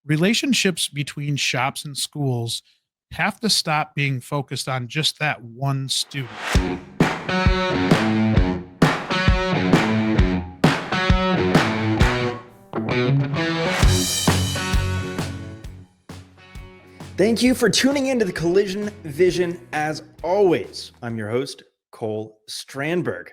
Relationships between shops and schools have to stop being focused on just that one student. Thank you for tuning into the Collision Vision. As always, I'm your host, Cole Strandberg.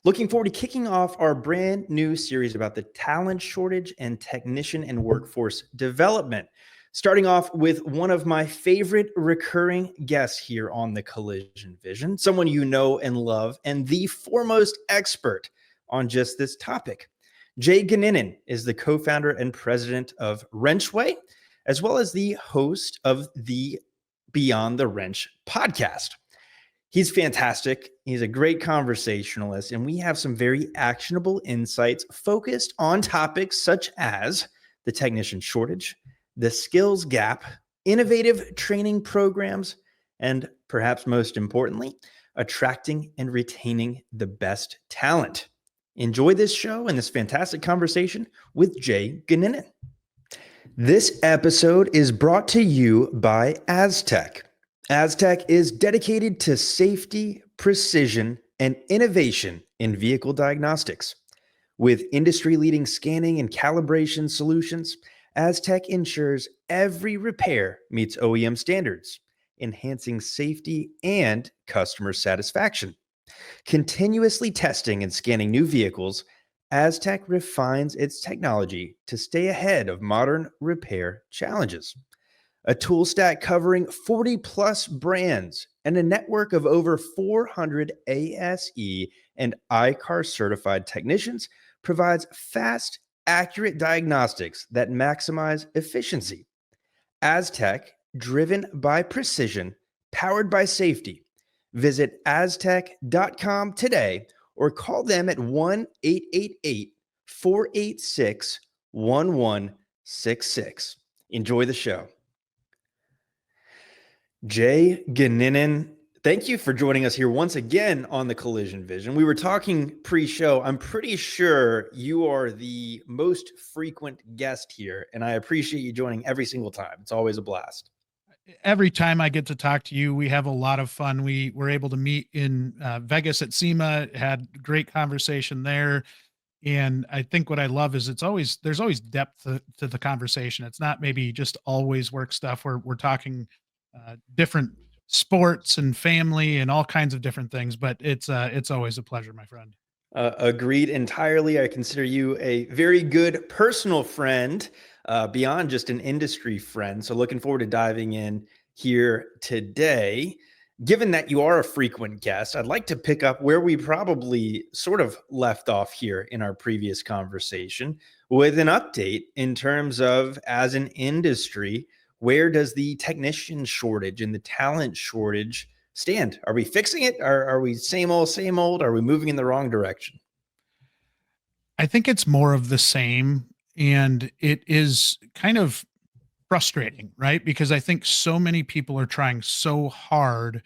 Looking forward to kicking off our brand new series about the talent shortage and technician and workforce development. Starting off with one of my favorite recurring guests here on the Collision Vision, someone you know and love, and the foremost expert on just this topic. Jay Goninen is the co-founder and president of WrenchWay, as well as the host of the Beyond the Wrench podcast. He's fantastic. He's a great conversationalist, and we have some very actionable insights focused on topics such as the technician shortage, the skills gap, innovative training programs, and perhaps most importantly, attracting and retaining the best talent. Enjoy this show and this fantastic conversation with Jay Goninen. This episode is brought to you by asTech. asTech is dedicated to safety, precision, and innovation in vehicle diagnostics. With industry-leading scanning and calibration solutions, asTech ensures every repair meets OEM standards, enhancing safety and customer satisfaction. Continuously testing and scanning new vehicles, asTech refines its technology to stay ahead of modern repair challenges. A tool stack covering 40 plus brands and a network of over 400 ASE and I-CAR certified technicians provides fast, accurate diagnostics that maximize efficiency. asTech, driven by precision, powered by safety. Visit astech.com today or call them at 1-888-486-1166. Enjoy the show. Jay Goninen, thank you for joining us here once again on the Collision Vision. We were talking pre-show. I'm pretty sure you are the most frequent guest here, and I appreciate you joining every single time. It's always a blast. Every time I get to talk to you, we have a lot of fun. We were able to meet in Vegas at SEMA, had great conversation there. And I think what I love is there's always depth to the conversation. It's not maybe just always work stuff. We're talking different sports and family and all kinds of different things, but it's always a pleasure, my friend. Agreed entirely. I consider you a very good personal friend, beyond just an industry friend. So looking forward to diving in here today. Given that you are a frequent guest, I'd like to pick up where we probably sort of left off here in our previous conversation with an update in terms of, as an industry, where does the technician shortage and the talent shortage stand? Are we fixing it? Are we same old? Are we moving in the wrong direction? I think it's more of the same, and it is kind of frustrating, right? Because I think so many people are trying so hard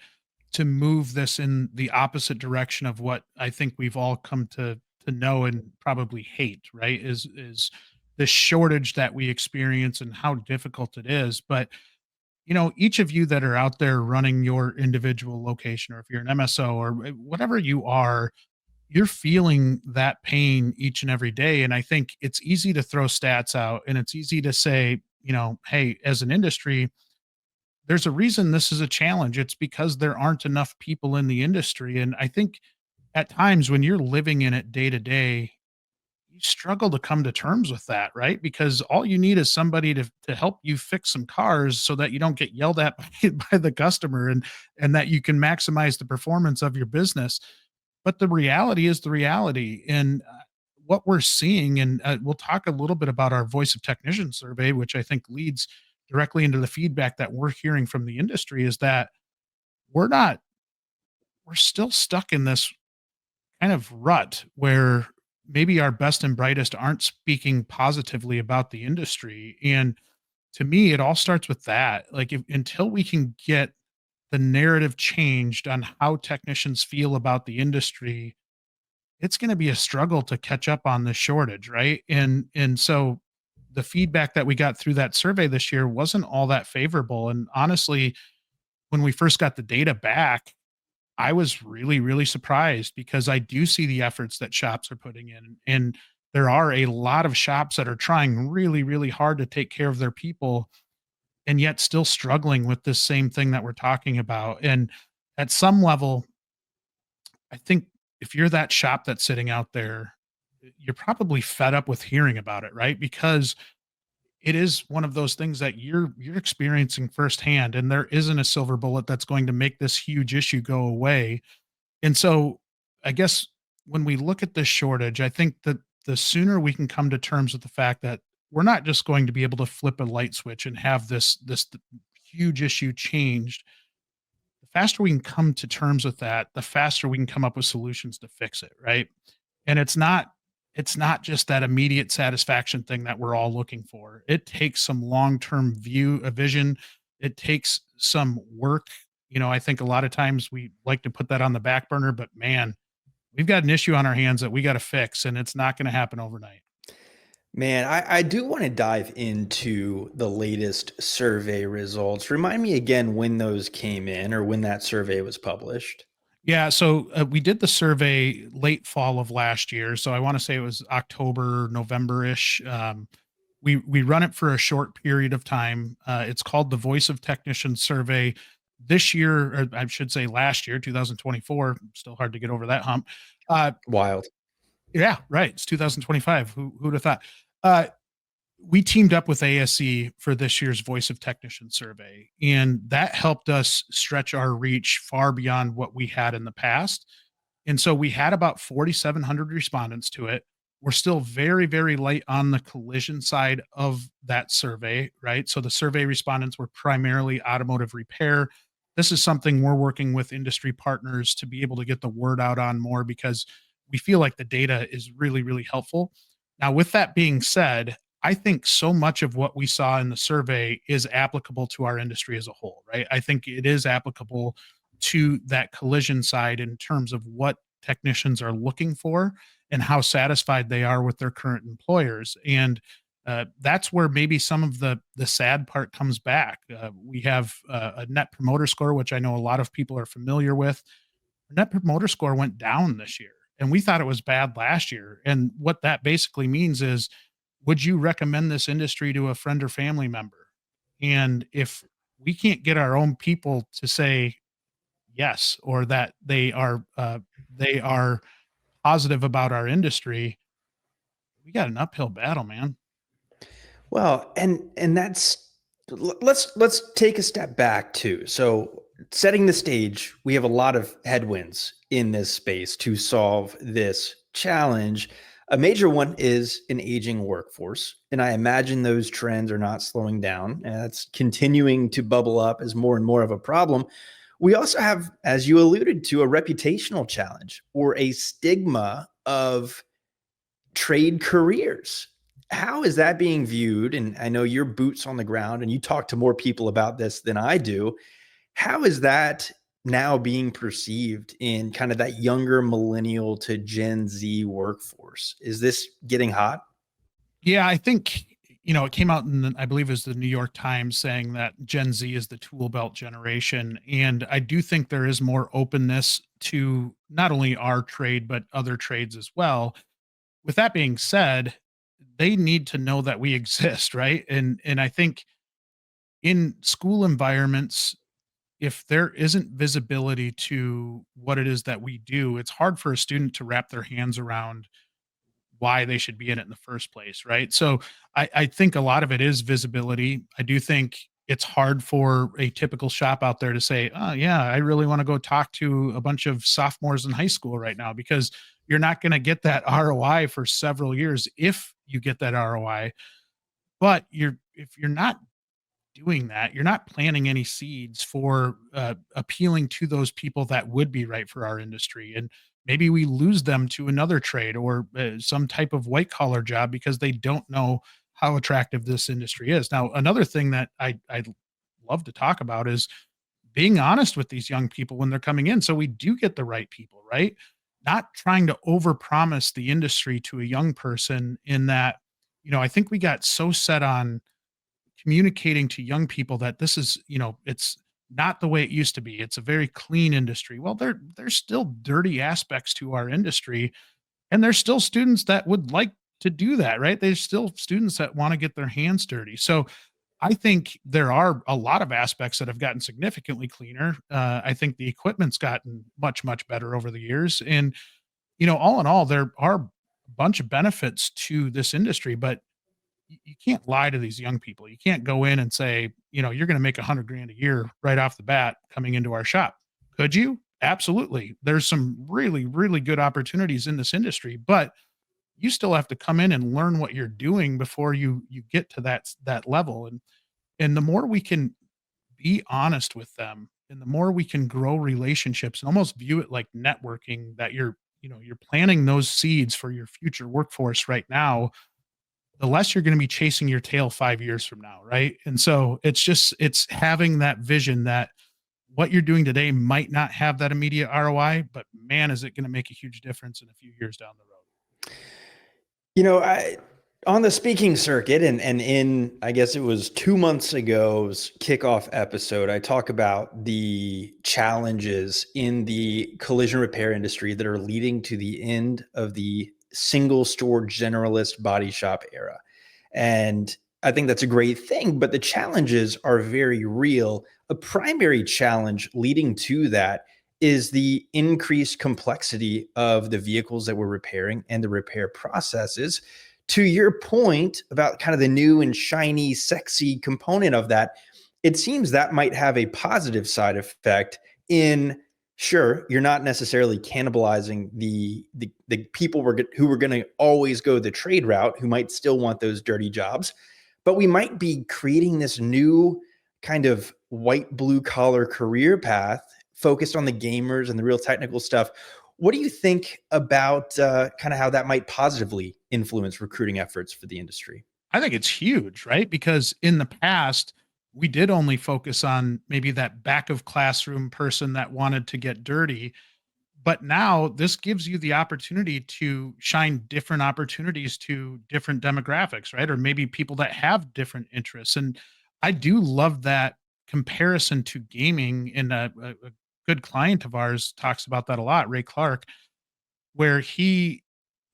to move this in the opposite direction of what I think we've all come to know and probably hate, right? Is the shortage that we experience and how difficult it is. But each of you that are out there running your individual location, or if you're an MSO or whatever you are, you're feeling that pain each and every day. And I think it's easy to throw stats out and it's easy to say, hey, as an industry, there's a reason this is a challenge. It's because there aren't enough people in the industry. And I think at times when you're living in it day to day, you struggle to come to terms with that, right? Because all you need is somebody to help you fix some cars so that you don't get yelled at by the customer, and that you can maximize the performance of your business. But the reality is the reality. And what we're seeing, and we'll talk a little bit about our Voice of Technician survey, which I think leads directly into the feedback that we're hearing from the industry, is that we're still stuck in this kind of rut where maybe our best and brightest aren't speaking positively about the industry. And to me, it all starts with that. Like, until we can get the narrative changed on how technicians feel about the industry, it's going to be a struggle to catch up on the shortage, right? And so the feedback that we got through that survey this year wasn't all that favorable. And honestly, when we first got the data back, I was really, really surprised because I do see the efforts that shops are putting in. And there are a lot of shops that are trying really, really hard to take care of their people and yet still struggling with this same thing that we're talking about. And at some level, I think if you're that shop that's sitting out there, you're probably fed up with hearing about it, right? Because it is one of those things that you're experiencing firsthand, and there isn't a silver bullet that's going to make this huge issue go away. And so I guess when we look at this shortage, I think that the sooner we can come to terms with the fact that we're not just going to be able to flip a light switch and have this huge issue changed, the faster we can come to terms with that, the faster we can come up with solutions to fix it, right? And it's not just that immediate satisfaction thing that we're all looking for. It takes some long-term view, a vision. It takes some work. I think a lot of times we like to put that on the back burner, but man, we've got an issue on our hands that we got to fix, and it's not going to happen overnight. Man, I do want to dive into the latest survey results. Remind me again when those came in or when that survey was published. Yeah, so we did the survey late fall of last year. So I want to say it was October, November ish. We run it for a short period of time. It's called the Voice of Technician Survey. This year, or I should say last year, 2024. Still hard to get over that hump. Uh, Wild. yeah, right. It's 2025. Who'd have thought? Uh, we teamed up with ASE for this year's Voice of Technician survey, and that helped us stretch our reach far beyond what we had in the past. And so we had about 4,700 respondents to it. We're still very, very light on the collision side of that survey, right? So the survey respondents were primarily automotive repair. This is something we're working with industry partners to be able to get the word out on more because we feel like the data is really, really helpful. Now, with that being said, I think so much of what we saw in the survey is applicable to our industry as a whole, right? I think it is applicable to that collision side in terms of what technicians are looking for and how satisfied they are with their current employers. And that's where maybe some of the sad part comes back. We have a net promoter score, which I know a lot of people are familiar with. Net promoter score went down this year, and we thought it was bad last year. And what that basically means is, would you recommend this industry to a friend or family member? And if we can't get our own people to say yes, or that they are positive about our industry, we got an uphill battle, man. Well, and let's take a step back too. So, setting the stage, we have a lot of headwinds in this space to solve this challenge. A major one is an aging workforce, and I imagine those trends are not slowing down, and it's continuing to bubble up as more and more of a problem. We also have, as you alluded to, a reputational challenge or a stigma of trade careers. How is that being viewed? And I know you're boots on the ground and you talk to more people about this than I do. How is that now being perceived in kind of that younger millennial to Gen Z workforce? Is this getting hot? Yeah, I think it came out in I believe it was the New York Times saying that Gen Z is the tool belt generation, and I do think there is more openness to not only our trade but other trades as well. With that being said, they need to know that we exist, right? And I think in school environments, if there isn't visibility to what it is that we do, it's hard for a student to wrap their hands around why they should be in it in the first place, right? So I think a lot of it is visibility. I do think it's hard for a typical shop out there to say, oh yeah, I really want to go talk to a bunch of sophomores in high school right now, because you're not going to get that ROI for several years if you get that ROI. But if you're not doing that, you're not planting any seeds for appealing to those people that would be right for our industry. And maybe we lose them to another trade or some type of white collar job because they don't know how attractive this industry is. Now, another thing that I'd love to talk about is being honest with these young people when they're coming in, so we do get the right people, right? Not trying to overpromise the industry to a young person in that, I think we got so set on communicating to young people that this is, it's not the way it used to be. It's a very clean industry. Well, there's still dirty aspects to our industry, and there's still students that would like to do that, right? There's still students that want to get their hands dirty. So I think there are a lot of aspects that have gotten significantly cleaner. I think the equipment's gotten much, much better over the years. And, all in all, there are a bunch of benefits to this industry, but you can't lie to these young people. You can't go in and say, you're going to make 100 grand a year right off the bat coming into our shop. Could you? Absolutely. There's some really, really good opportunities in this industry, but you still have to come in and learn what you're doing before you get to that level. And the more we can be honest with them, and the more we can grow relationships and almost view it like networking, that you're planting those seeds for your future workforce right now, the less you're going to be chasing your tail 5 years from now, right? And so it's having that vision that what you're doing today might not have that immediate ROI, but man, is it going to make a huge difference in a few years down the road. I on the speaking circuit and in, I guess it was 2 months ago's kickoff episode, I talk about the challenges in the collision repair industry that are leading to the end of the single store generalist body shop era. And I think that's a great thing, but the challenges are very real. A primary challenge leading to that is the increased complexity of the vehicles that we're repairing and the repair processes. To your point about kind of the new and shiny, sexy component of that, it seems that might have a positive side effect in, sure, you're not necessarily cannibalizing the people who are going to always go the trade route, who might still want those dirty jobs, but we might be creating this new kind of white blue collar career path focused on the gamers and the real technical stuff. What do you think about kind of how that might positively influence recruiting efforts for the industry? I think it's huge, right? Because in the past, we did only focus on maybe that back of classroom person that wanted to get dirty. But now this gives you the opportunity to shine different opportunities to different demographics, right? Or maybe people that have different interests. And I do love that comparison to gaming. And a good client of ours talks about that a lot, Ray Clark, where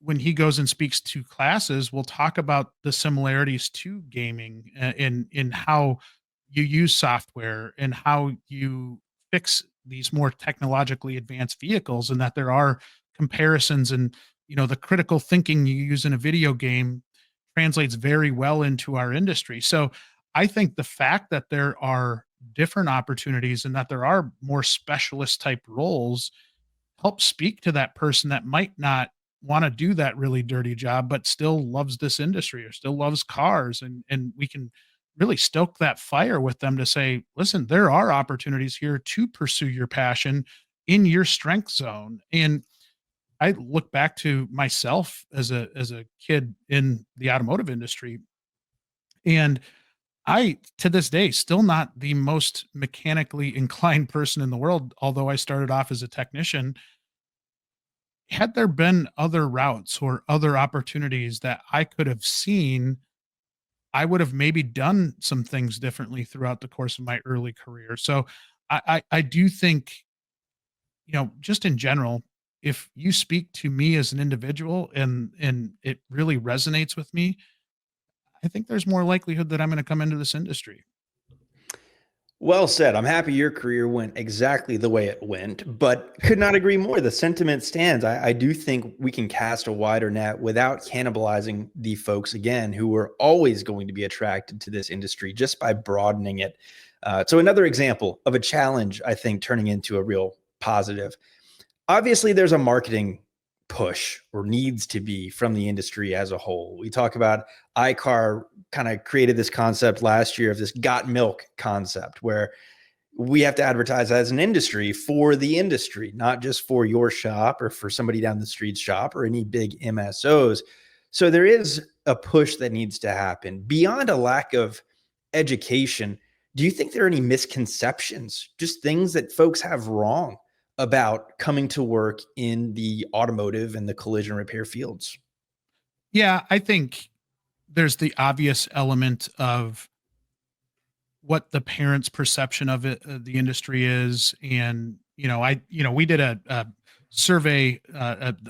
when he goes and speaks to classes, we'll talk about the similarities to gaming, in how you use software and how you fix these more technologically advanced vehicles, and that there are comparisons, and the critical thinking you use in a video game translates very well into our industry. So I think the fact that there are different opportunities and that there are more specialist type roles help speak to that person that might not want to do that really dirty job, but still loves this industry or still loves cars. And we can really stoke that fire with them to say, listen, there are opportunities here to pursue your passion in your strength zone. And I look back to myself as a kid in the automotive industry, and I, to this day, still not the most mechanically inclined person in the world, although I started off as a technician. Had there been other routes or other opportunities that I could have seen, I would have maybe done some things differently throughout the course of my early career. So I do think, just in general, if you speak to me as an individual and it really resonates with me, I think there's more likelihood that I'm going to come into this industry. Well said. I'm happy your career went exactly the way it went, but could not agree more. The sentiment stands. I do think we can cast a wider net without cannibalizing the folks, again, who are always going to be attracted to this industry just by broadening it. So another example of a challenge, I think, turning into a real positive. Obviously, there's a marketing push, or needs to be, from the industry as a whole. We talk about I-CAR kind of created this concept last year of this got milk concept, where we have to advertise as an industry for the industry, not just for your shop or for somebody down the street's shop or any big MSOs. So there is a push that needs to happen. Beyond a lack of education, do you think there are any misconceptions, just things that folks have wrong about coming to work in the automotive and the collision repair fields? Yeah, I think there's the obvious element of what the parents' perception of it, the industry is. And, we did a survey,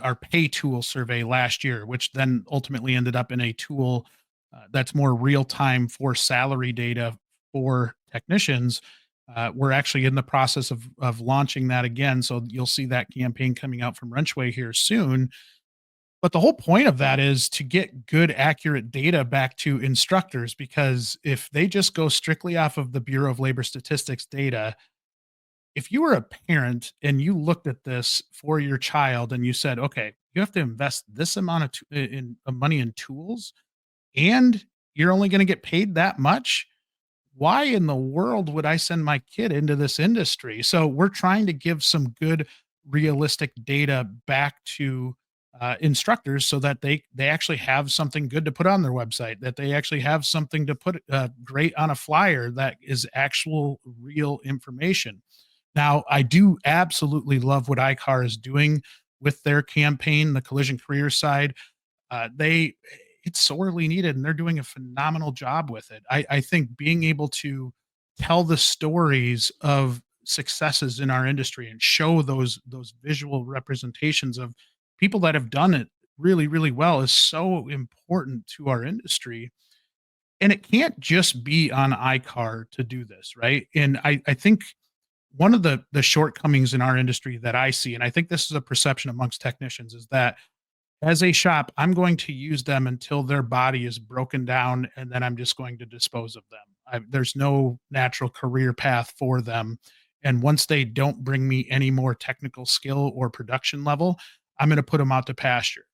our pay tool survey last year, which then ultimately ended up in a tool that's more real time for salary data for technicians. We're actually in the process of launching that again. So you'll see that campaign coming out from WrenchWay here soon. But the whole point of that is to get good, accurate data back to instructors, because if they just go strictly off of the Bureau of Labor Statistics data, if you were a parent and you looked at this for your child and you said, okay, you have to invest this amount of money in tools and you're only going to get paid that much, why in the world would I send my kid into this industry? So we're trying to give some good, realistic data back to instructors so that they actually have something good to put on their website, that they actually have something to put great on a flyer that is actual real information. Now, I do absolutely love what I-CAR is doing with their campaign, the collision career side. They It's sorely needed and they're doing a phenomenal job with it. I think being able to tell the stories of successes in our industry and show those visual representations of people that have done it really, really well is so important to our industry. And it can't just be on I-CAR to do this, right? And I think one of the shortcomings in our industry that I see, and I think this is a perception amongst technicians, is that as a shop, I'm going to use them until their body is broken down, and then I'm just going to dispose of them. There's no natural career path for them. And once they don't bring me any more technical skill or production level, I'm going to put them out to pasture.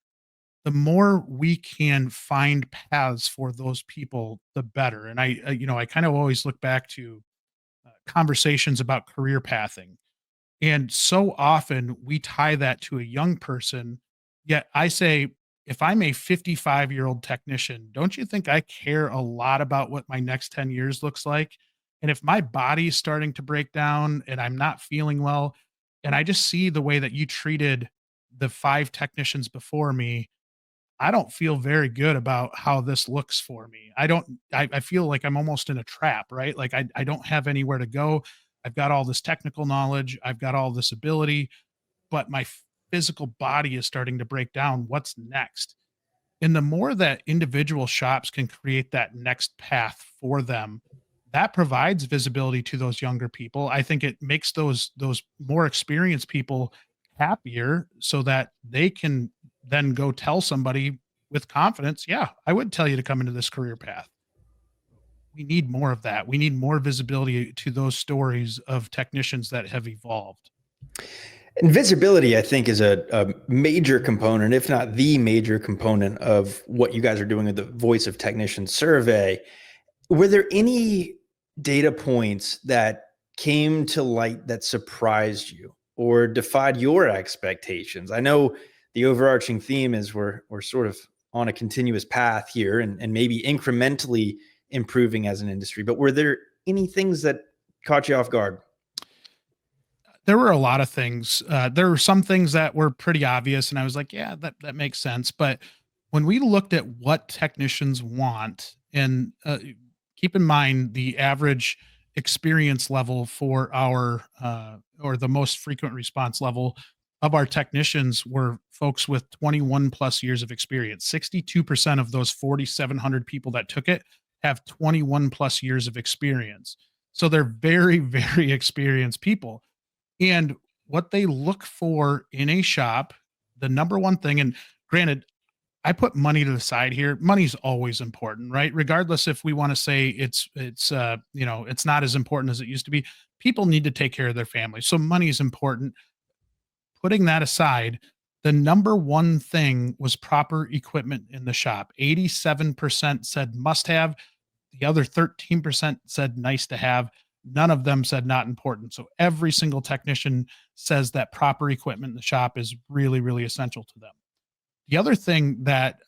The more we can find paths for those people, the better. And I kind of always look back to conversations about career pathing, and so often we tie that to a young person. Yet I say, if I'm a 55-year-old technician, don't you think I care a lot about what my next 10 years looks like? And if my body's starting to break down and I'm not feeling well, and I just see the way that you treated the five technicians before me, I don't feel very good about how this looks for me. I feel like I'm almost in a trap, right? Like I don't have anywhere to go. I've got all this technical knowledge, I've got all this ability, but my physical body is starting to break down. What's next? And the more that individual shops can create that next path for them, that provides visibility to those younger people. I think it makes those more experienced people happier so that they can then go tell somebody with confidence, yeah, I would tell you to come into this career path. We need more of that. We need more visibility to those stories of technicians that have evolved. And visibility, I think, is a major component, if not the major component of what you guys are doing with the Voice of Technician survey. Were there any data points that came to light that surprised you or defied your expectations? I know the overarching theme is we're sort of on a continuous path here and maybe incrementally improving as an industry, but were there any things that caught you off guard? There were a lot of things. There were some things that were pretty obvious, and I was like, "Yeah, that makes sense." But when we looked at what technicians want, and keep in mind the average experience level for our or the most frequent response level of our technicians were folks with 21 plus years of experience. 62% of those 4,700 people that took it have 21 plus years of experience. So they're very, very experienced people, and what they look for in a shop, the number one thing, and granted, I put money to the side here. Money's always important, right? Regardless if we want to say it's not as important as it used to be. People need to take care of their family. So money is important. Putting that aside, the number one thing was proper equipment in the shop. 87% said must have, the other 13% said nice to have. None of them said not important. So every single technician says that proper equipment in the shop is really, really essential to them. The other thing that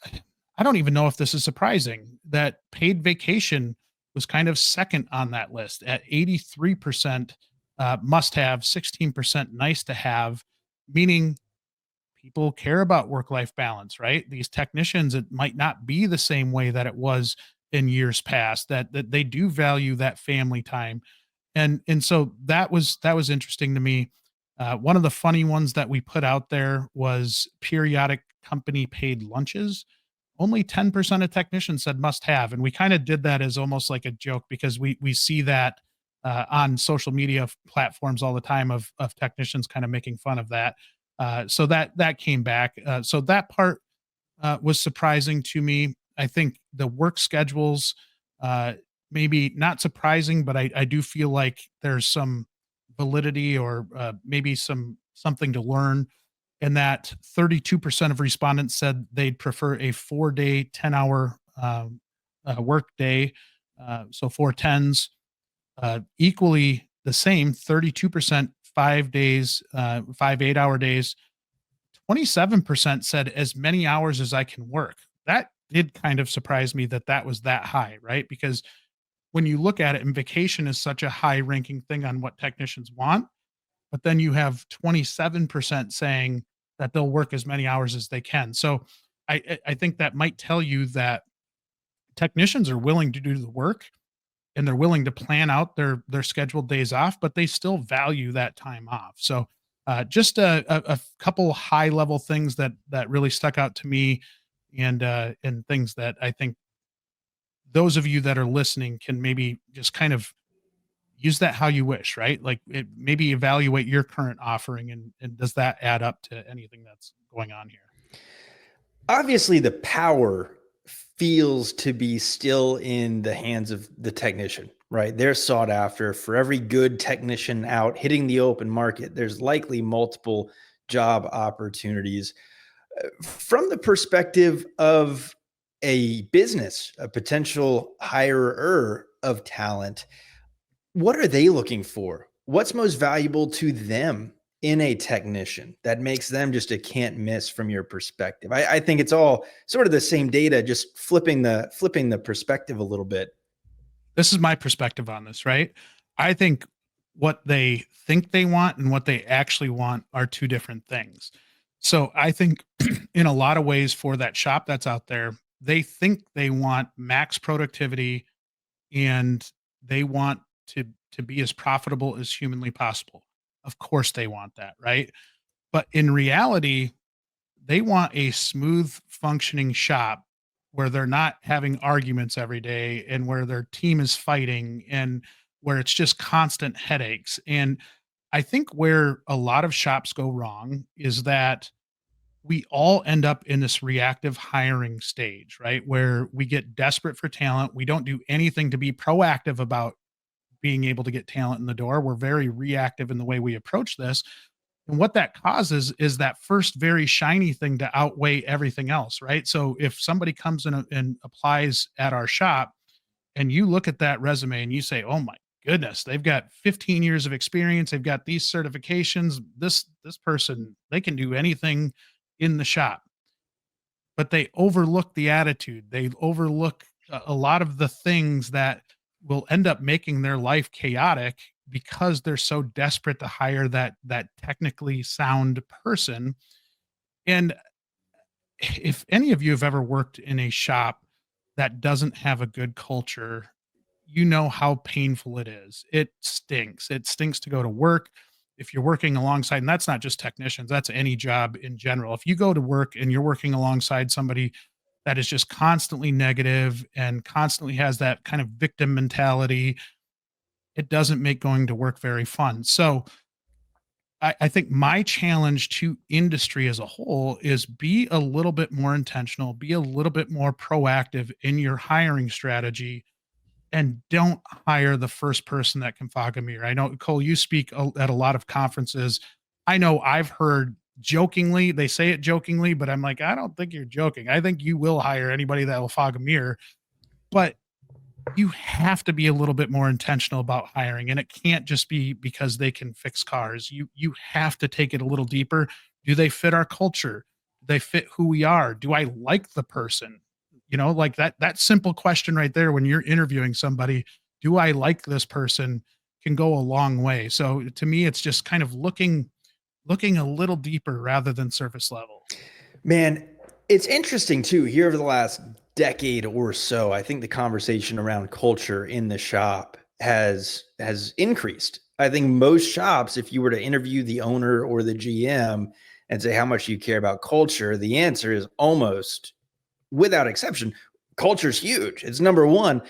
I don't even know if this is surprising, that paid vacation was kind of second on that list at 83% must have, 16% nice to have, meaning people care about work-life balance, right? These technicians, it might not be the same way that it was in years past, that they do value that family time. And so that was interesting to me. One of the funny ones that we put out there was periodic company paid lunches. Only 10% of technicians said must have, and we kind of did that as almost like a joke because we see that on social media platforms all the time of technicians kind of making fun of that. So that came back. So that part was surprising to me. I think the work schedules, uh, maybe not surprising, but I do feel like there's some validity or maybe something to learn. And that 32% of respondents said they'd prefer a 4-day, 10-hour work day. So 4 10s, equally the same 32%, 5 days, 5 8-hour days. 27% said as many hours as I can work. That did kind of surprise me that that was that high, right? Because when you look at it, and vacation is such a high ranking thing on what technicians want, but then you have 27% saying that they'll work as many hours as they can. So I think that might tell you that technicians are willing to do the work and they're willing to plan out their scheduled days off, but they still value that time off. So just a couple high level things that really stuck out to me, and things that I think those of you that are listening can maybe just kind of use that how you wish, right? Like maybe evaluate your current offering, and does that add up to anything that's going on here? Obviously, the power feels to be still in the hands of the technician, right? They're sought after. For every good technician out hitting the open market, there's likely multiple job opportunities. From the perspective of a business, a potential hirer of talent, what are they looking for? What's most valuable to them in a technician that makes them just a can't miss from your perspective? I think it's all sort of the same data, just flipping the perspective a little bit. This is my perspective on this, right? I think what they think they want and what they actually want are two different things. So I think in a lot of ways for that shop that's out there, they think they want max productivity and they want to be as profitable as humanly possible. Of course they want that, right? But in reality, they want a smooth functioning shop where they're not having arguments every day and where their team is fighting and where it's just constant headaches. And I think where a lot of shops go wrong is that we all end up in this reactive hiring stage, right? Where we get desperate for talent. We don't do anything to be proactive about being able to get talent in the door. We're very reactive in the way we approach this. And what that causes is that first very shiny thing to outweigh everything else, right? So if somebody comes in and applies at our shop and you look at that resume and you say, "Oh my goodness, they've got 15 years of experience, they've got these certifications, this person, they can do anything in the shop." But they overlook the attitude. They overlook a lot of the things that will end up making their life chaotic because they're so desperate to hire that technically sound person. And if any of you have ever worked in a shop that doesn't have a good culture, you know how painful it is. It stinks. It stinks to go to work. If you're working alongside, and that's not just technicians, that's any job in general. If you go to work and you're working alongside somebody that is just constantly negative and constantly has that kind of victim mentality, it doesn't make going to work very fun. So I think my challenge to industry as a whole is be a little bit more intentional, be a little bit more proactive in your hiring strategy, and don't hire the first person that can fog a mirror. I know, Cole, you speak at a lot of conferences. I know I've heard jokingly, they say it jokingly, but I'm like, I don't think you're joking. I think you will hire anybody that will fog a mirror. But you have to be a little bit more intentional about hiring, and it can't just be because they can fix cars. You have to take it a little deeper. Do they fit our culture? Do they fit who we are? Do I like the person? You know, like that simple question right there when you're interviewing somebody, do I like this person, can go a long way. So to me it's just kind of looking looking a little deeper rather than surface level. Man, it's interesting too. Here over the last decade or so, I think the conversation around culture in the shop has increased. I think most shops, if you were to interview the owner or the GM and say how much you care about culture, the answer is almost without exception, culture is huge. It's number one.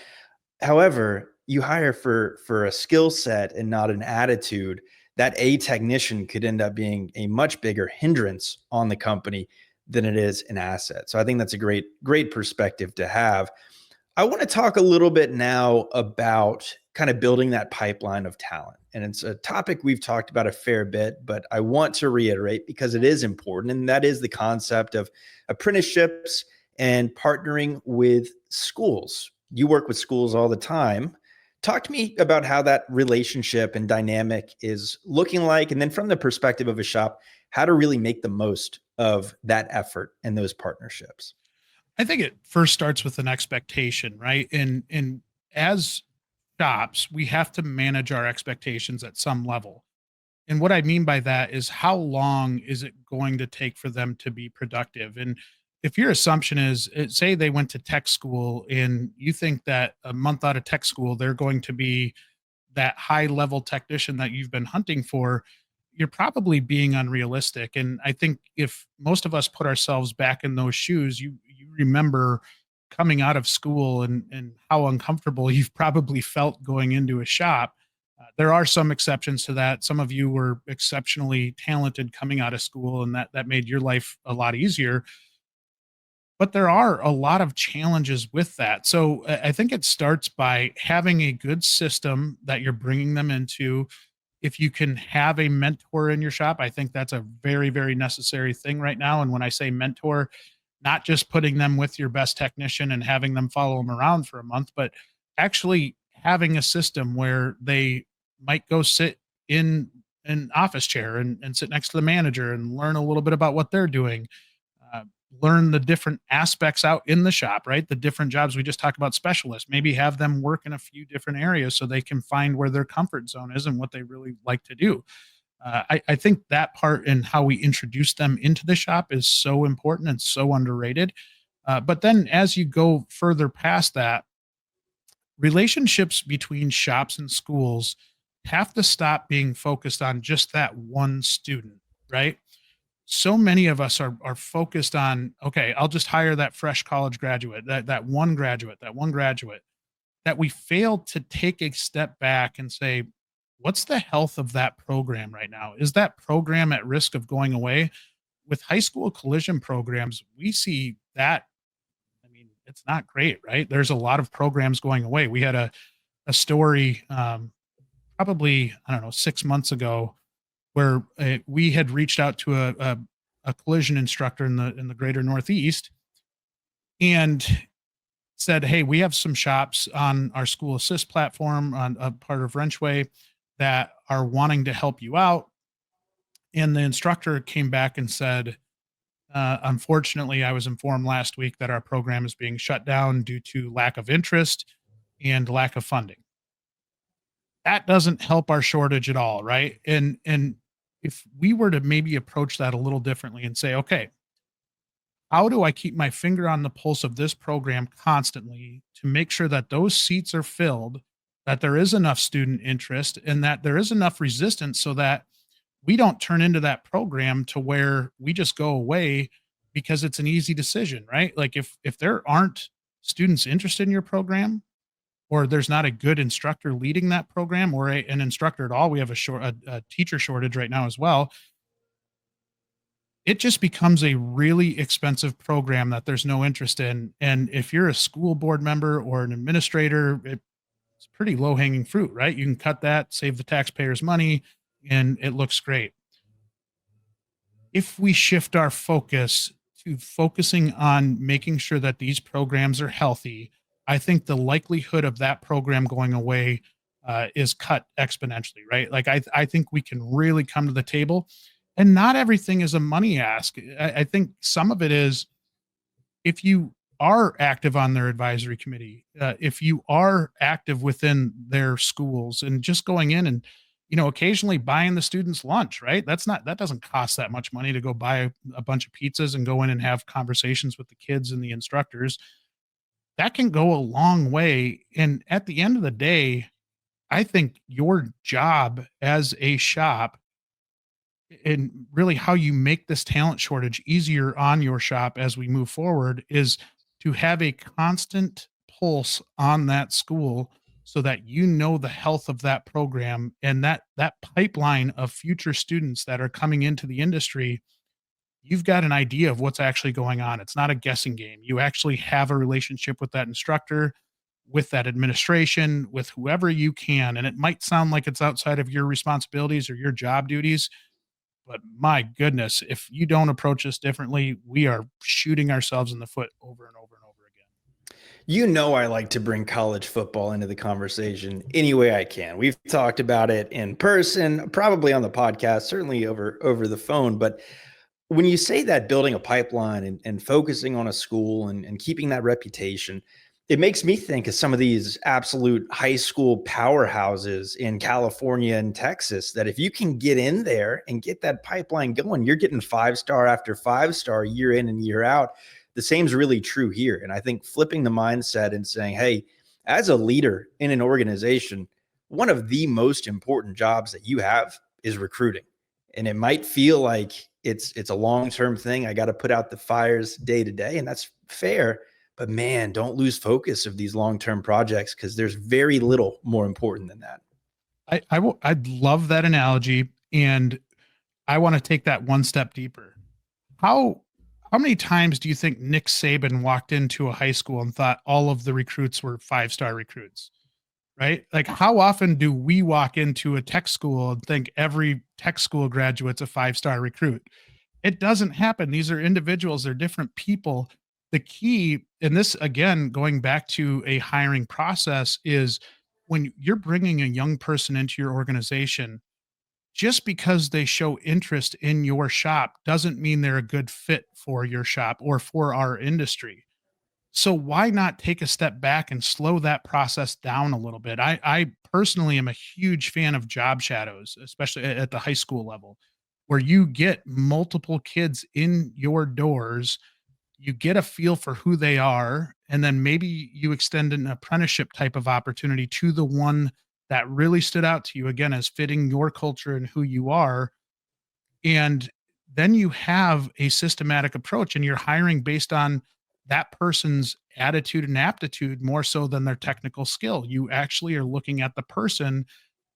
However, you hire for a skill set and not an attitude. That a technician could end up being a much bigger hindrance on the company than it is an asset. So I think that's a great perspective to have. I want to talk a little bit now about kind of building that pipeline of talent. And it's a topic we've talked about a fair bit, but I want to reiterate because it is important. And that is the concept of apprenticeships and partnering with schools. You work with schools all the time. Talk to me about how that relationship and dynamic is looking like. And then from the perspective of a shop, how to really make the most of that effort and those partnerships. I think it first starts with an expectation, right? And as shops, we have to manage our expectations at some level. And what I mean by that is how long is it going to take for them to be productive? And if your assumption is, say they went to tech school and you think that a month out of tech school, they're going to be that high level technician that you've been hunting for, you're probably being unrealistic. And I think if most of us put ourselves back in those shoes, you remember coming out of school and how uncomfortable you've probably felt going into a shop. There are some exceptions to that. Some of you were exceptionally talented coming out of school, and that made your life a lot easier. But there are a lot of challenges with that. So I think it starts by having a good system that you're bringing them into. If you can have a mentor in your shop, I think that's a very, very necessary thing right now. And when I say mentor, not just putting them with your best technician and having them follow them around for a month, but actually having a system where they might go sit in an office chair and sit next to the manager and learn a little bit about what they're doing, uh, learn the different aspects out in the shop, right? The different jobs we just talked about, specialists, maybe have them work in a few different areas so they can find where their comfort zone is and what they really like to do. I think that part and how we introduce them into the shop is so important and so underrated. But then as you go further past that, relationships between shops and schools have to stop being focused on just that one student, right? So many of us are focused on, okay, I'll just hire that fresh college graduate, that one graduate, that we fail to take a step back and say, what's the health of that program right now? Is that program at risk of going away? With high school collision programs, we see that. I mean, it's not great, right? There's a lot of programs going away. We had a story probably, I don't know, 6 months ago where we had reached out to a collision instructor in the greater Northeast and said, "Hey, we have some shops on our school assist platform on a part of WrenchWay that are wanting to help you out." And the instructor came back and said, "Unfortunately, I was informed last week that our program is being shut down due to lack of interest and lack of funding." That doesn't help our shortage at all, right? And if we were to maybe approach that a little differently and say, okay, how do I keep my finger on the pulse of this program constantly to make sure that those seats are filled, that there is enough student interest, and that there is enough resistance so that we don't turn into that program to where we just go away because it's an easy decision, right? Like if there aren't students interested in your program, or there's not a good instructor leading that program, or an instructor at all, we have a teacher shortage right now as well. It just becomes a really expensive program that there's no interest in. And if you're a school board member or an administrator, it's pretty low hanging fruit, right? You can cut that, save the taxpayers money, and it looks great. If we shift our focus to focusing on making sure that these programs are healthy, I think the likelihood of that program going away is cut exponentially, right? Like I think we can really come to the table, and not everything is a money ask. I think some of it is, if you are active on their advisory committee, if you are active within their schools and just going in and, occasionally buying the students lunch, right? That doesn't cost that much money to go buy a bunch of pizzas and go in and have conversations with the kids and the instructors. That can go a long way. And at the end of the day, I think your job as a shop and really how you make this talent shortage easier on your shop as we move forward is to have a constant pulse on that school so that the health of that program and that pipeline of future students that are coming into the industry. You've got an idea of what's actually going on. It's not a guessing game. You actually have a relationship with that instructor, with that administration, with whoever you can. And it might sound like it's outside of your responsibilities or your job duties, but my goodness, if you don't approach this differently, we are shooting ourselves in the foot over and over and over again. I like to bring college football into the conversation any way I can. We've talked about it in person, probably on the podcast, certainly over the phone. But when you say that building a pipeline and focusing on a school and keeping that reputation, it makes me think of some of these absolute high school powerhouses in California and Texas that if you can get in there and get that pipeline going, you're getting 5-star after 5-star year in and year out. The same's really true here. And I think flipping the mindset and saying, hey, as a leader in an organization, one of the most important jobs that you have is recruiting. And it might feel like it's a long-term thing. I got to put out the fires day to day, and that's fair. But man, don't lose focus of these long-term projects because there's very little more important than that. I'd love that analogy, and I want to take that one step deeper. How how many times do you think Nick Saban walked into a high school and thought all of the recruits were 5-star recruits? Right? Like, how often do we walk into a tech school and think every tech school graduate's a 5-star recruit? It doesn't happen. These are individuals, they're different people. The key, and this again, going back to a hiring process, is when you're bringing a young person into your organization, just because they show interest in your shop doesn't mean they're a good fit for your shop or for our industry. So why not take a step back and slow that process down a little bit? I personally am a huge fan of job shadows, especially at the high school level, where you get multiple kids in your doors, you get a feel for who they are, and then maybe you extend an apprenticeship type of opportunity to the one that really stood out to you again as fitting your culture and who you are. And then you have a systematic approach and you're hiring based on that person's attitude and aptitude more so than their technical skill. You actually are looking at the person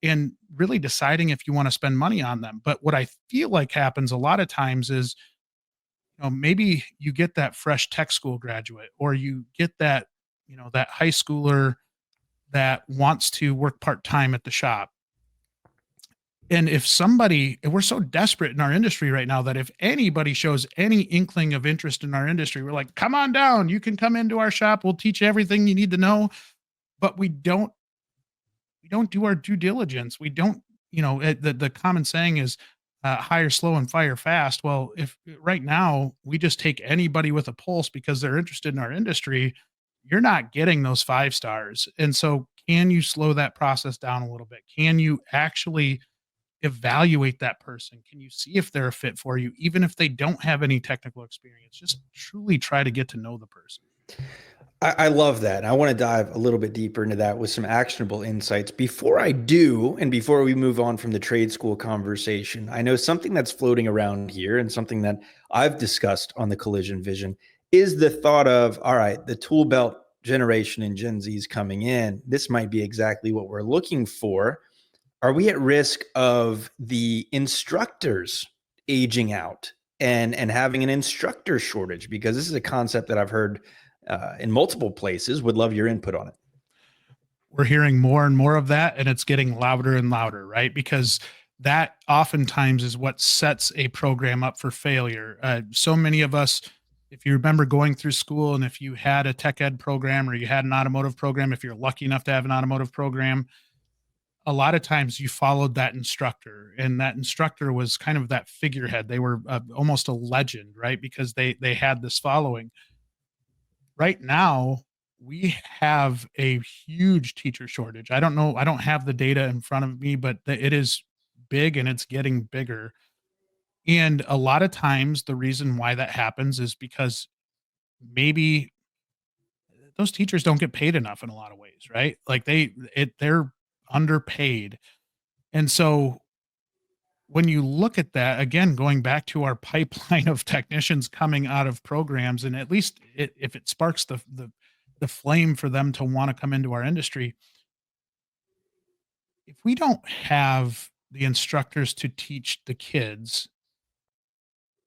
and really deciding if you want to spend money on them. But what I feel like happens a lot of times is, maybe you get that fresh tech school graduate or you get that, that high schooler that wants to work part-time at the shop. And we're so desperate in our industry right now that if anybody shows any inkling of interest in our industry, we're like, come on down. You can come into our shop. We'll teach you everything you need to know. But we don't do our due diligence. We don't, the common saying is hire slow and fire fast. Well, if right now we just take anybody with a pulse because they're interested in our industry, you're not getting those 5 stars. And so can you slow that process down a little bit? Can you actually evaluate that person? Can you see if they're a fit for you, even if they don't have any technical experience? Just truly try to get to know the person. I love that. And I want to dive a little bit deeper into that with some actionable insights. Before I do, and before we move on from the trade school conversation, I know something that's floating around here and something that I've discussed on the Collision Vision is the thought of, all right, the tool belt generation and Gen Z's coming in. This might be exactly what we're looking for. Are we at risk of the instructors aging out and having an instructor shortage? Because this is a concept that I've heard in multiple places. Would love your input on it. We're hearing more and more of that, and it's getting louder and louder, right? Because that oftentimes is what sets a program up for failure. So many of us, if you remember going through school and if you had a tech ed program or you had an automotive program, if you're lucky enough to have an automotive program, a lot of times you followed that instructor, and that instructor was kind of that figurehead. They were almost a legend, right? Because they had this following. Right now, we have a huge teacher shortage. I don't know. I don't have the data in front of me, but it is big and it's getting bigger. And a lot of times, the reason why that happens is because maybe those teachers don't get paid enough in a lot of ways, right? Like they're underpaid. And so when you look at that, again, going back to our pipeline of technicians coming out of programs, and at least if it sparks the flame for them to want to come into our industry, if we don't have the instructors to teach the kids,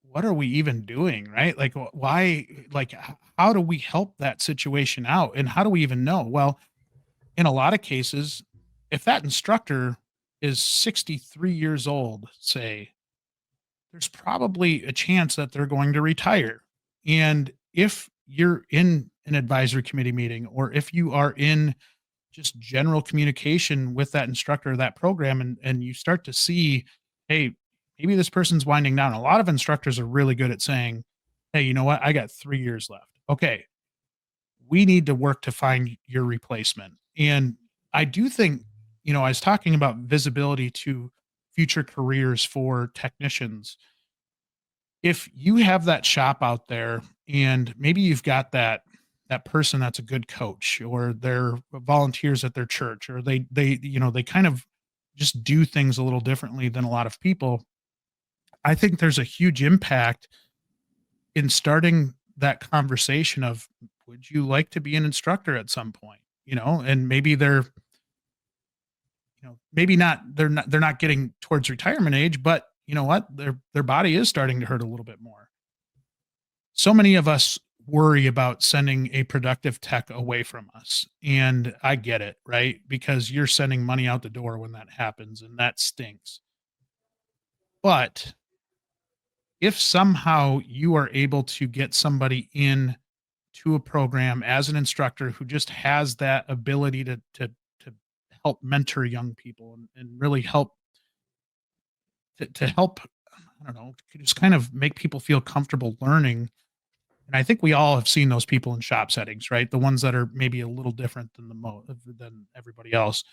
what are we even doing, right? Like, why? Like, how do we help that situation out, and how do we even know? Well, in a lot of cases, if that instructor is 63 years old, say, there's probably a chance that they're going to retire. And if you're in an advisory committee meeting, or if you are in just general communication with that instructor, that program, and you start to see, hey, maybe this person's winding down. A lot of instructors are really good at saying, hey, you know what? I got 3 years left. Okay, we need to work to find your replacement. And I do think, I was talking about visibility to future careers for technicians. If you have that shop out there and maybe you've got that person that's a good coach, or they're volunteers at their church, or they kind of just do things a little differently than a lot of people, I think there's a huge impact in starting that conversation of, would you like to be an instructor at some point? And maybe maybe not, they're not getting towards retirement age, but you know what? Their body is starting to hurt a little bit more. So many of us worry about sending a productive tech away from us. And I get it, right? Because you're sending money out the door when that happens, and that stinks. But if somehow you are able to get somebody in to a program as an instructor who just has that ability to help mentor young people, and really help to help, I don't know, just kind of make people feel comfortable learning. And I think we all have seen those people in shop settings, right? The ones that are maybe a little different than everybody else.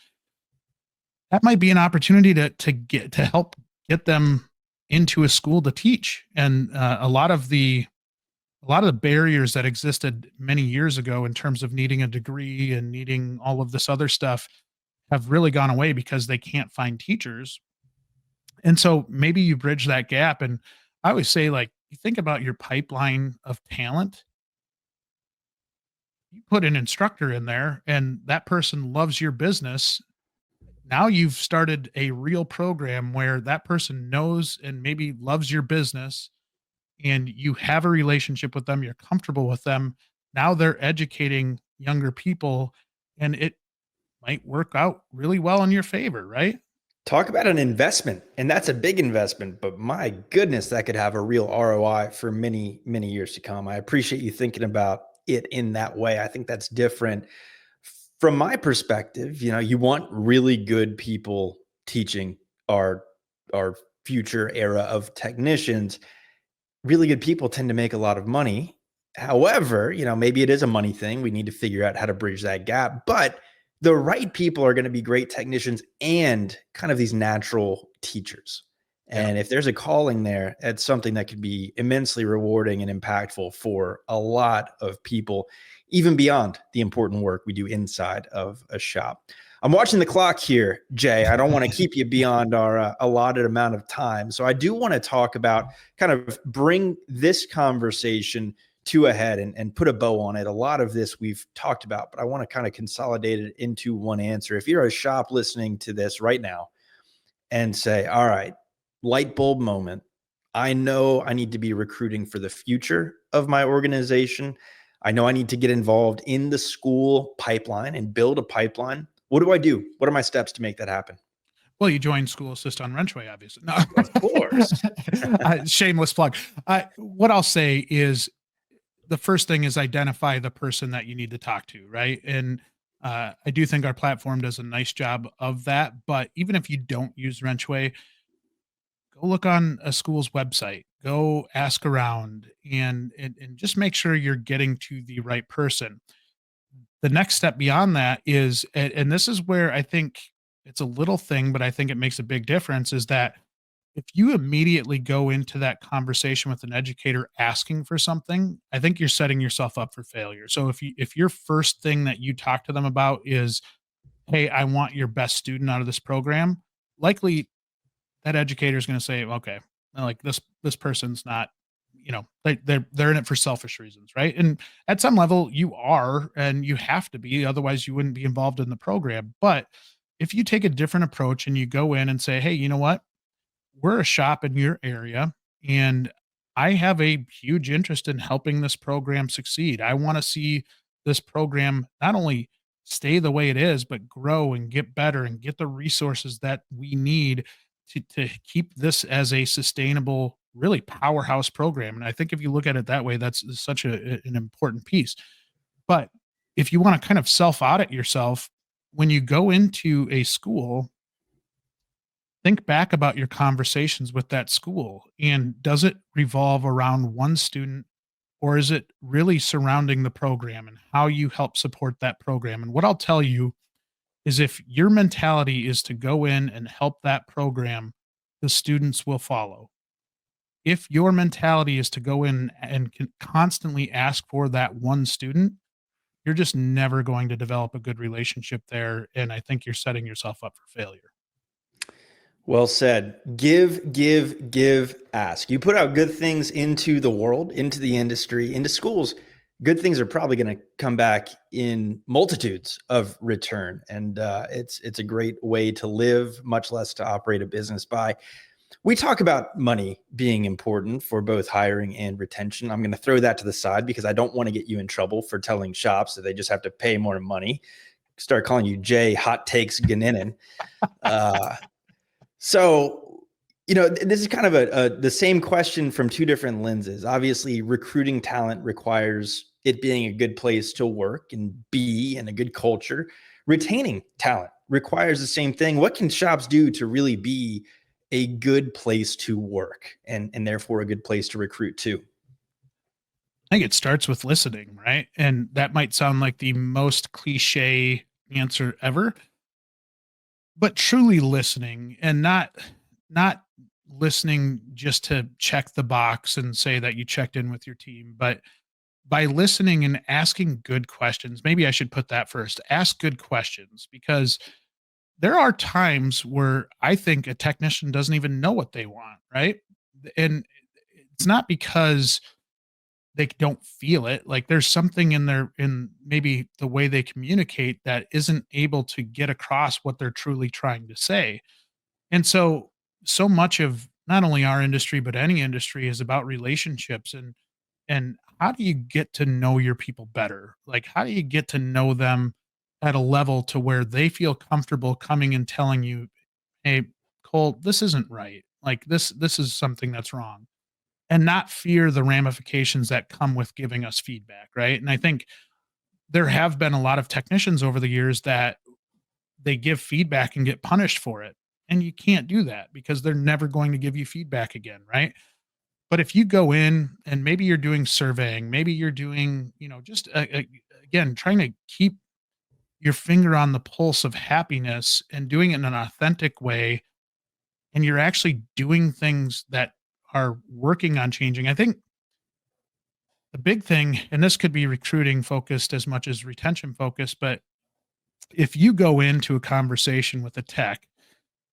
That might be an opportunity to help get them into a school to teach. And a lot of the barriers that existed many years ago in terms of needing a degree and needing all of this other stuff have really gone away because they can't find teachers. And so maybe you bridge that gap. And I always say, like, you think about your pipeline of talent, you put an instructor in there and that person loves your business. Now you've started a real program where that person knows and maybe loves your business, and you have a relationship with them, you're comfortable with them. Now they're educating younger people, and it might work out really well in your favor, right? Talk about an investment, and that's a big investment, but my goodness, that could have a real ROI for many, many years to come. I appreciate you thinking about it in that way. I think that's different. From my perspective, you want really good people teaching our future era of technicians. Really good people tend to make a lot of money. However, maybe it is a money thing. We need to figure out how to bridge that gap. But the right people are going to be great technicians and kind of these natural teachers. Yeah. And if there's a calling there, it's something that could be immensely rewarding and impactful for a lot of people, even beyond the important work we do inside of a shop. I'm watching the clock here, Jay. I don't want to keep you beyond our allotted amount of time. So I do want to talk about, kind of bring this conversation to a head and put a bow on it. A lot of this we've talked about, but I want to kind of consolidate it into one answer. If you're a shop listening to this right now and say, all right, light bulb moment, I know I need to be recruiting for the future of my organization. I know I need to get involved in the school pipeline and build a pipeline. What do I do? What are my steps to make that happen? Well, you join School Assist on WrenchWay, obviously. No, Of course. shameless plug. What I'll say is, the first thing is identify the person that you need to talk to, right? And I do think our platform does a nice job of that. But even if you don't use WrenchWay, go look on a school's website, go ask around, and just make sure you're getting to the right person. The next step beyond that is, and this is where I think it's a little thing, but I think it makes a big difference, is that if you immediately go into that conversation with an educator asking for something, I think you're setting yourself up for failure. So if your first thing that you talk to them about is, "Hey, I want your best student out of this program," likely that educator is going to say, "Okay, like this person's not, they're in it for selfish reasons, right?" And at some level, you are, and you have to be, otherwise you wouldn't be involved in the program. But if you take a different approach and you go in and say, "Hey, you know what? We're a shop in your area, and I have a huge interest in helping this program succeed. I want to see this program not only stay the way it is, but grow and get better and get the resources that we need to keep this as a sustainable, really powerhouse program." And I think if you look at it that way, that's such an important piece. But if you want to kind of self audit yourself, when you go into a school, think back about your conversations with that school, and does it revolve around one student, or is it really surrounding the program and how you help support that program? And what I'll tell you is, if your mentality is to go in and help that program, the students will follow. If your mentality is to go in and constantly ask for that one student, you're just never going to develop a good relationship there, and I think you're setting yourself up for failure. Well said. Give, give, give, ask. You put out good things into the world, into the industry, into schools. Good things are probably going to come back in multitudes of return. And it's a great way to live, much less to operate a business by. We talk about money being important for both hiring and retention. I'm going to throw that to the side because I don't want to get you in trouble for telling shops that they just have to pay more money. Start calling you Jay Hot Takes Goninen. So, this is kind of the same question from two different lenses. Obviously, recruiting talent requires it being a good place to work and be in a good culture. Retaining talent requires the same thing. What can shops do to really be a good place to work and therefore a good place to recruit too? I think it starts with listening, right? And that might sound like the most cliche answer ever, but truly listening, and not listening just to check the box and say that you checked in with your team, but by listening and asking good questions. Maybe I should put that first. Ask good questions, because there are times where I think a technician doesn't even know what they want, right? And it's not because they don't feel it. Like, there's something in maybe the way they communicate that isn't able to get across what they're truly trying to say. And so much of not only our industry but any industry is about relationships, and how do you get to know your people better? Like, how do you get to know them at a level to where they feel comfortable coming and telling you, "Hey, Cole, this isn't right. Like, this is something that's wrong." And not fear the ramifications that come with giving us feedback, right? And I think there have been a lot of technicians over the years that they give feedback and get punished for it. And you can't do that, because they're never going to give you feedback again, right? But if you go in and maybe you're doing surveying, maybe you're doing, just again, trying to keep your finger on the pulse of happiness and doing it in an authentic way, and you're actually doing things that are working on changing. I think the big thing, and this could be recruiting focused as much as retention focused, but if you go into a conversation with a tech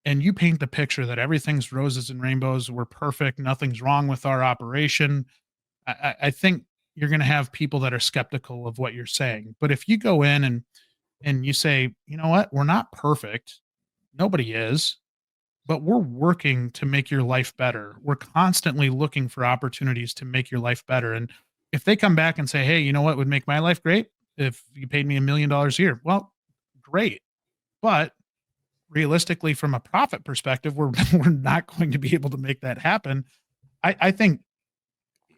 and you paint the picture that everything's roses and rainbows, we're perfect, nothing's wrong with our operation, I think you're going to have people that are skeptical of what you're saying. But if you go in and you say, "You know what, we're not perfect, nobody is, but we're working to make your life better. We're constantly looking for opportunities to make your life better." And if they come back and say, "Hey, you know what would make my life great? If you paid me $1 million a year." Well, great. But realistically, from a profit perspective, we're we're not going to be able to make that happen. I think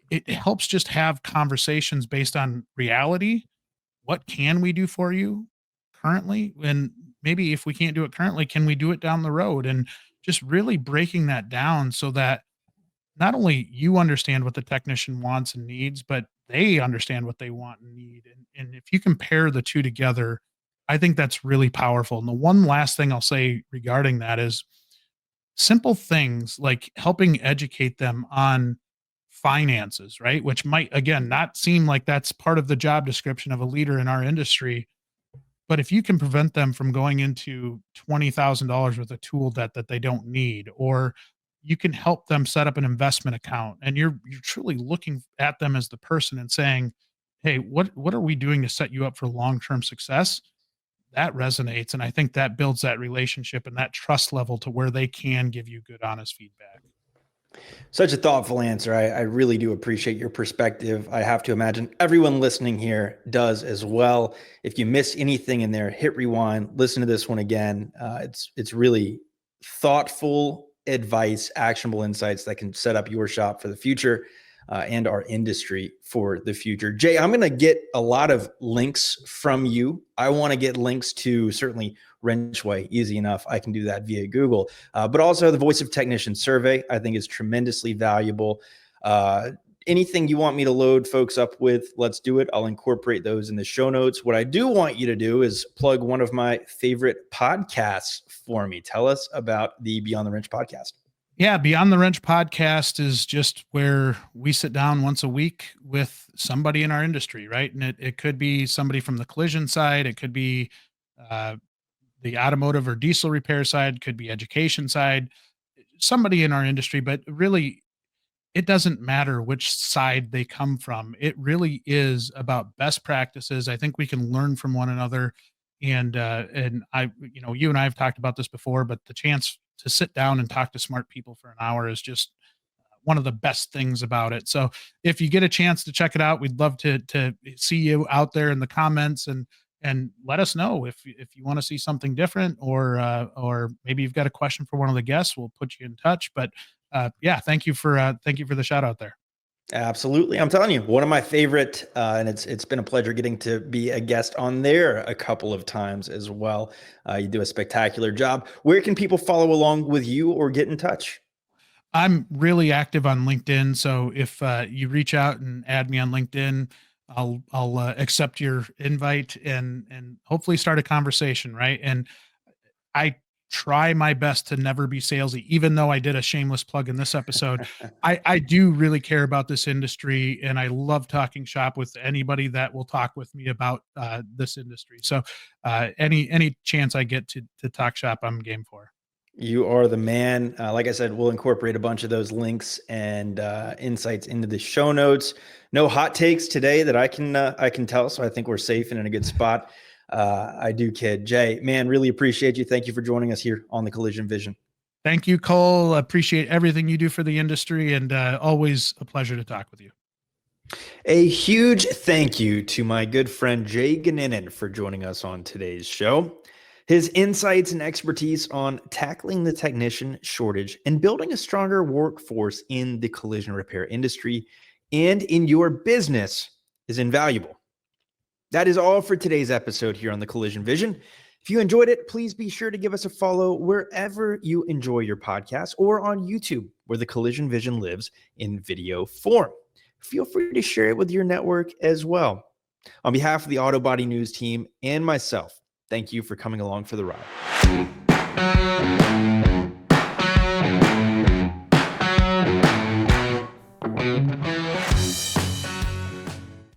it helps just have conversations based on reality. What can we do for you currently? And maybe if we can't do it currently, can we do it down the road? And just really breaking that down so that not only you understand what the technician wants and needs, but they understand what they want and need. And if you compare the two together, I think that's really powerful. And the one last thing I'll say regarding that is simple things like helping educate them on finances, right? Which might, again, not seem like that's part of the job description of a leader in our industry. But if you can prevent them from going into $20,000 worth of tool debt that they don't need, or you can help them set up an investment account, and you're truly looking at them as the person and saying, "Hey, what are we doing to set you up for long-term success?" That resonates, and I think that builds that relationship and that trust level to where they can give you good, honest feedback. Such a thoughtful answer. I really do appreciate your perspective. I have to imagine everyone listening here does as well. If you miss anything in there, hit rewind, listen to this one again. It's really thoughtful advice, actionable insights that can set up your shop for the future and our industry for the future. Jay, I'm going to get a lot of links from you. I want to get links to certainly WrenchWay, easy enough. I can do that via Google, but also the Voice of Technician survey, I think is tremendously valuable. Anything you want me to load folks up with, let's do it. I'll incorporate those in the show notes. What I do want you to do is plug one of my favorite podcasts for me. Tell us about the Beyond the Wrench podcast. Yeah, Beyond the Wrench podcast is just where we sit down once a week with somebody in our industry, right? And it could be somebody from the collision side, it could be uh, the automotive or diesel repair side, could be education side, somebody in our industry, but really it doesn't matter which side they come from. It really is about best practices. I think we can learn from one another. And I, you and I have talked about this before, but the chance to sit down and talk to smart people for an hour is just one of the best things about it. So if you get a chance to check it out, we'd love to see you out there in the comments and let us know if you want to see something different, or maybe you've got a question for one of the guests. We'll put you in touch. But yeah, thank you for the shout out there. Absolutely. I'm telling you, one of my favorite, and it's been a pleasure getting to be a guest on there a couple of times as well. You do a spectacular job. Where can people follow along with you or get in touch? I'm really active on LinkedIn, so if you reach out and add me on LinkedIn, I'll accept your invite and hopefully start a conversation, right? And I try my best to never be salesy, even though I did a shameless plug in this episode. I do really care about this industry, and I love talking shop with anybody that will talk with me about this industry. So any chance I get to talk shop, I'm game for. You are the man. Like I said, we'll incorporate a bunch of those links and insights into the show notes. No hot takes today that I can tell, so I think we're safe and in a good spot. I do kid. Jay, man, really appreciate you. Thank you for joining us here on the Collision Vision. Thank you, Cole. Appreciate everything you do for the industry, and always a pleasure to talk with you. A huge thank you to my good friend Jay Goninen for joining us on today's show. His insights and expertise on tackling the technician shortage and building a stronger workforce in the collision repair industry and in your business is invaluable. That is all for today's episode here on the Collision Vision. If you enjoyed it, please be sure to give us a follow wherever you enjoy your podcast or on YouTube, where the Collision Vision lives in video form. Feel free to share it with your network as well. On behalf of the Auto Body News team and myself, thank you for coming along for the ride.